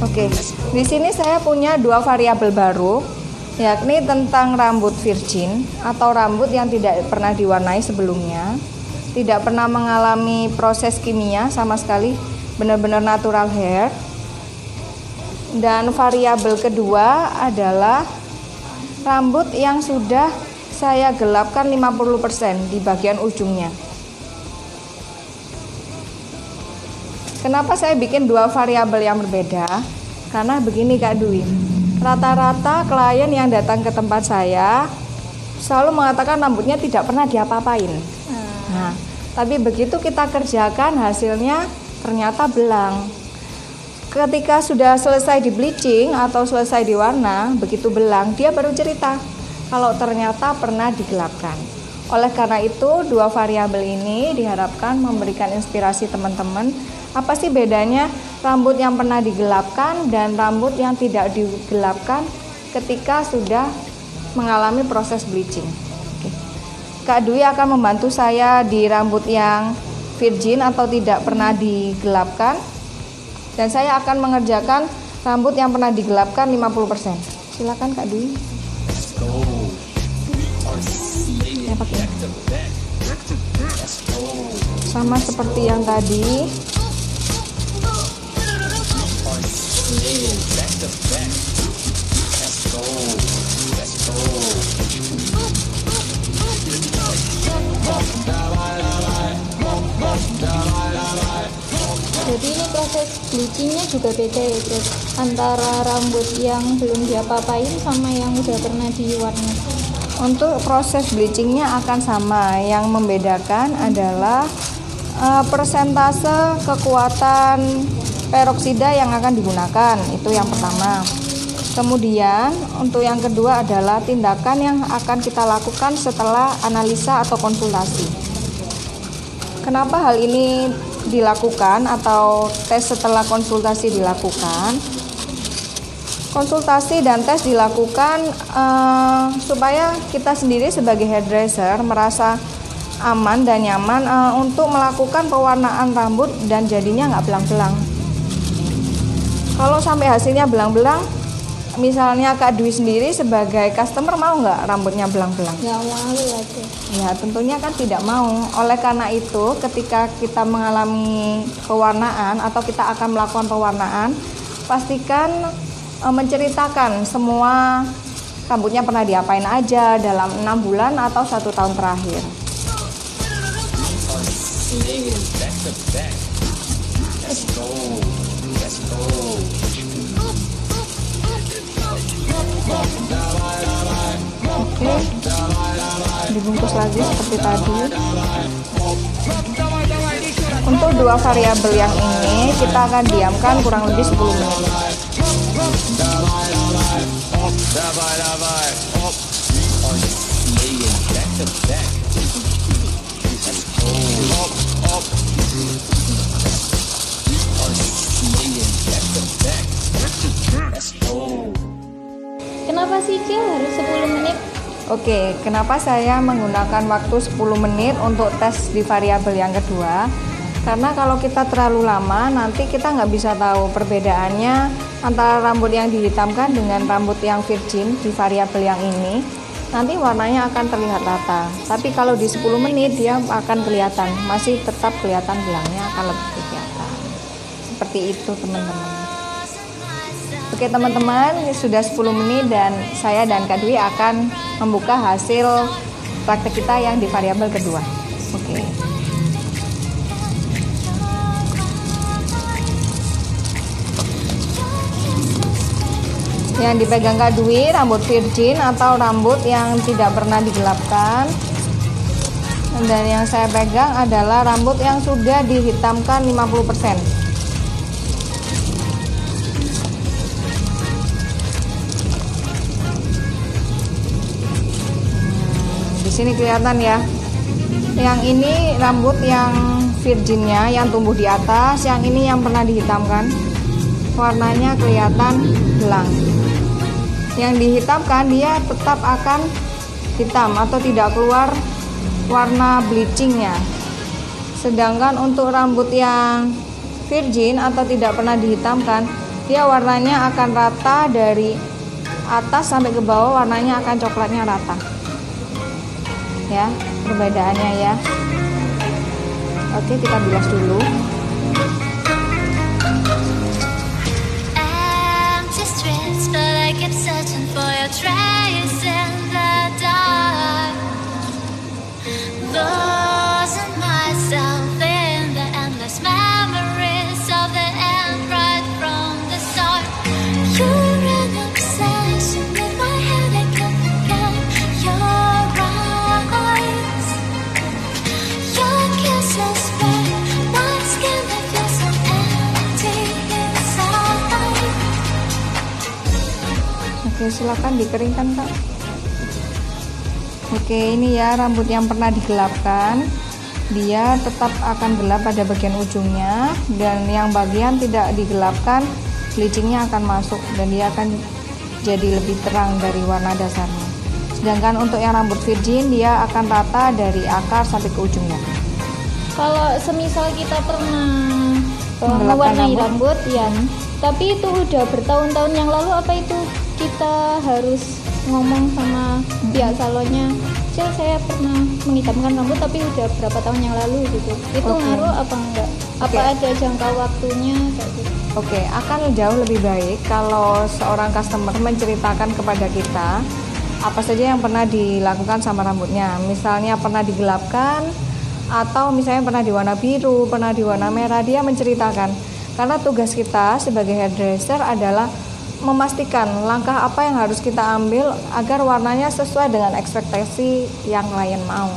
Oke, di sini saya punya dua variabel baru, yakni tentang rambut virgin atau rambut yang tidak pernah diwarnai sebelumnya, tidak pernah mengalami proses kimia sama sekali, benar-benar natural hair. Dan variabel kedua adalah rambut yang sudah saya gelapkan 50% di bagian ujungnya. Kenapa saya bikin dua variabel yang berbeda? Karena begini Kak Dwi, rata-rata klien yang datang ke tempat saya selalu mengatakan rambutnya tidak pernah diapa-apain. Nah, tapi begitu kita kerjakan hasilnya ternyata belang. Ketika sudah selesai di bleaching atau selesai diwarna, begitu belang dia baru cerita kalau ternyata pernah digelapkan. Oleh karena itu, dua variabel ini diharapkan memberikan inspirasi teman-teman. Apa sih bedanya rambut yang pernah digelapkan dan rambut yang tidak digelapkan ketika sudah mengalami proses bleaching? Oke. Kak Dwi akan membantu saya di rambut yang virgin atau tidak pernah digelapkan, dan saya akan mengerjakan rambut yang pernah digelapkan 50%. Silakan Kak Dwi. Ya, pakai. Sama seperti yang tadi. Jadi ini proses bleachingnya juga beda ya guys, antara rambut yang belum diapa-apain sama yang udah pernah diwarna. Untuk proses bleachingnya akan sama, yang membedakan adalah persentase kekuatan peroksida yang akan digunakan, itu yang pertama. Kemudian untuk yang kedua adalah tindakan yang akan kita lakukan setelah analisa atau konsultasi. Kenapa hal ini dilakukan atau tes setelah konsultasi dilakukan? Konsultasi dan tes dilakukan supaya kita sendiri sebagai hairdresser merasa aman dan nyaman untuk melakukan pewarnaan rambut dan jadinya nggak belang-belang. Kalau sampai hasilnya belang-belang, misalnya Kak Dwi sendiri sebagai customer mau nggak rambutnya belang-belang? Nggak mau aja. Ya tentunya kan tidak mau. Oleh karena itu ketika kita mengalami pewarnaan atau kita akan melakukan pewarnaan, pastikan menceritakan semua rambutnya pernah diapain aja dalam 6 bulan atau 1 tahun terakhir. Oke, dibungkus lagi seperti tadi. Untuk dua variabel yang ini kita akan diamkan kurang lebih 10 menit. Kenapa sih Cia harus 10 menit? Oke, kenapa saya menggunakan waktu 10 menit untuk tes di variabel yang kedua? Karena kalau kita terlalu lama, nanti kita nggak bisa tahu perbedaannya antara rambut yang dihitamkan dengan rambut yang virgin di variabel yang ini. Nanti warnanya akan terlihat rata. Tapi kalau di 10 menit dia akan kelihatan, masih tetap kelihatan belangnya akan lebih kelihatan. Seperti itu teman-teman. Oke teman-teman, sudah 10 menit dan saya dan Kak Dwi akan membuka hasil praktek kita yang di variabel kedua. Oke. Yang dipegang Kak Dwi rambut virgin atau rambut yang tidak pernah digelapkan. Dan yang saya pegang adalah rambut yang sudah dihitamkan 50%. Di sini kelihatan ya. Yang ini rambut yang virginnya yang tumbuh di atas, yang ini yang pernah dihitamkan. Warnanya kelihatan belang. Yang dihitamkan dia tetap akan hitam atau tidak keluar warna bleachingnya. Sedangkan untuk rambut yang virgin atau tidak pernah dihitamkan, dia warnanya akan rata dari atas sampai ke bawah, warnanya akan coklatnya rata. Ya, perbedaannya ya. Oke, kita bilas dulu. Empty streets, but I keep searching for your trace in the dark. Losing myself in the endless memories of the end right from the start. You're an obsession in my head, I can't forget your eyes. Your kisses burn my skin, I feel so empty inside. Oke, silakan dikeringkan, Kak. Oke, ini ya rambut yang pernah digelapkan. Dia tetap akan gelap pada bagian ujungnya, dan yang bagian tidak digelapkan, bleachingnya akan masuk dan dia akan jadi lebih terang dari warna dasarnya. Sedangkan untuk yang rambut virgin, dia akan rata dari akar sampai ke ujungnya. Kalau semisal kita pernah Menggelapkan mewarnai rambut? rambut ya, tapi itu udah bertahun-tahun yang lalu, apa itu kita harus ngomong sama pihak salonnya, saya pernah menghitamkan rambut tapi udah berapa tahun yang lalu gitu, itu Oke. ngaruh apa enggak? Apa Oke. ada jangka waktunya kayak gitu? Oke, akan jauh lebih baik kalau seorang customer menceritakan kepada kita apa saja yang pernah dilakukan sama rambutnya. Misalnya pernah digelapkan, atau misalnya pernah diwarna biru, pernah diwarna merah, dia menceritakan. Karena tugas kita sebagai hairdresser adalah memastikan langkah apa yang harus kita ambil agar warnanya sesuai dengan ekspektasi yang klien mau.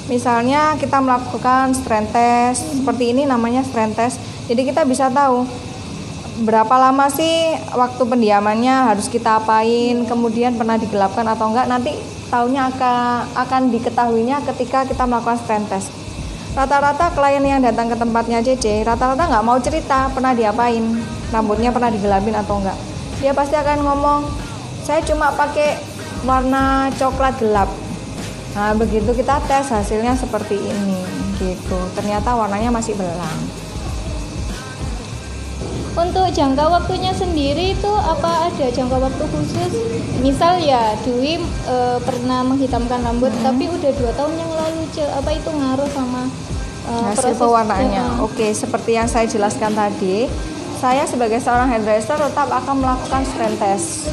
Misalnya kita melakukan strand test, seperti ini namanya strand test. Jadi kita bisa tahu berapa lama sih waktu pendiamannya, harus kita apain, kemudian pernah digelapkan atau enggak. Nanti tahunnya akan diketahuinya ketika kita melakukan strand test. Rata-rata klien yang datang ke tempatnya CC, rata-rata nggak mau cerita pernah diapain, rambutnya pernah digelapin atau enggak. Dia pasti akan ngomong, saya cuma pakai warna coklat gelap. Nah, begitu kita tes, hasilnya seperti ini gitu. Ternyata warnanya masih belang. Untuk jangka waktunya sendiri itu apa ada jangka waktu khusus? Misal ya Dwi pernah menghitamkan rambut tapi udah 2 tahun yang lalu, apa itu ngaruh sama Hasil proses pewarnaannya. Oke, seperti yang saya jelaskan tadi, saya sebagai seorang hairdresser tetap akan melakukan strand test.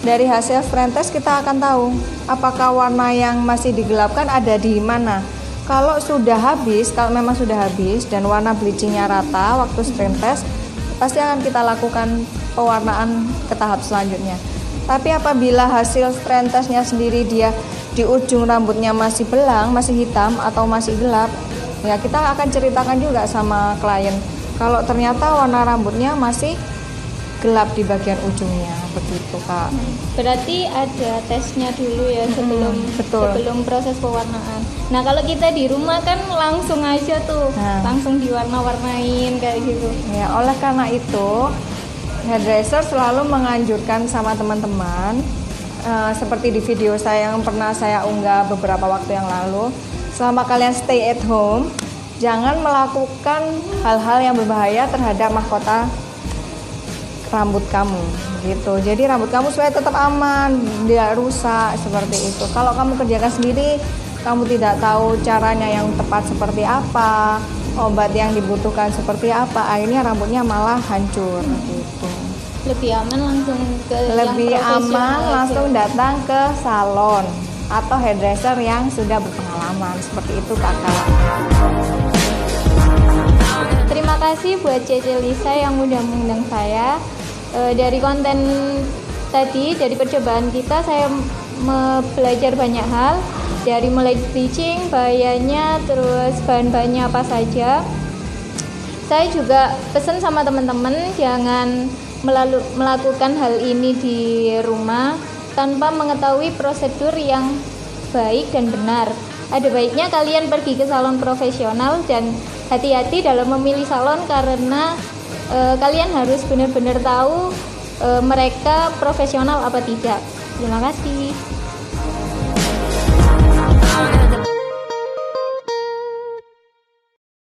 Dari hasil strand test kita akan tahu apakah warna yang masih digelapkan ada di mana. Kalau sudah habis, kalau memang sudah habis dan warna bleachingnya rata waktu strand test, pasti akan kita lakukan pewarnaan ke tahap selanjutnya. Tapi apabila hasil strand testnya sendiri dia di ujung rambutnya masih belang, masih hitam atau masih gelap, ya kita akan ceritakan juga sama klien kalau ternyata warna rambutnya masih gelap di bagian ujungnya, begitu Kak. Berarti ada tesnya dulu ya betul. sebelum proses pewarnaan. Nah kalau kita di rumah kan langsung aja tuh, langsung diwarna-warnain kayak gitu. Ya, oleh karena itu hairdresser selalu menganjurkan sama teman-teman, seperti di video saya yang pernah saya unggah beberapa waktu yang lalu, selama kalian stay at home, jangan melakukan hal-hal yang berbahaya terhadap mahkota rambut kamu gitu. Jadi rambut kamu supaya tetap aman, tidak rusak seperti itu. Kalau kamu kerjakan sendiri, kamu tidak tahu caranya yang tepat seperti apa, obat yang dibutuhkan seperti apa, akhirnya rambutnya malah hancur gitu. Lebih aman langsung ke Lebih yang aman profesional langsung aja. datang ke salon atau hairdresser yang sudah berpengalaman, seperti itu Kakak. Terima kasih buat Cece Lisa yang udah mengundang saya. Dari konten tadi, dari percobaan kita, saya belajar banyak hal, dari mulai bleaching, bahayanya, terus bahan-bahannya apa saja. Saya juga pesan sama teman-teman jangan melakukan hal ini di rumah tanpa mengetahui prosedur yang baik dan benar. Ada baiknya kalian pergi ke salon profesional dan hati-hati dalam memilih salon karena kalian harus benar-benar tahu mereka profesional apa tidak. Terima kasih.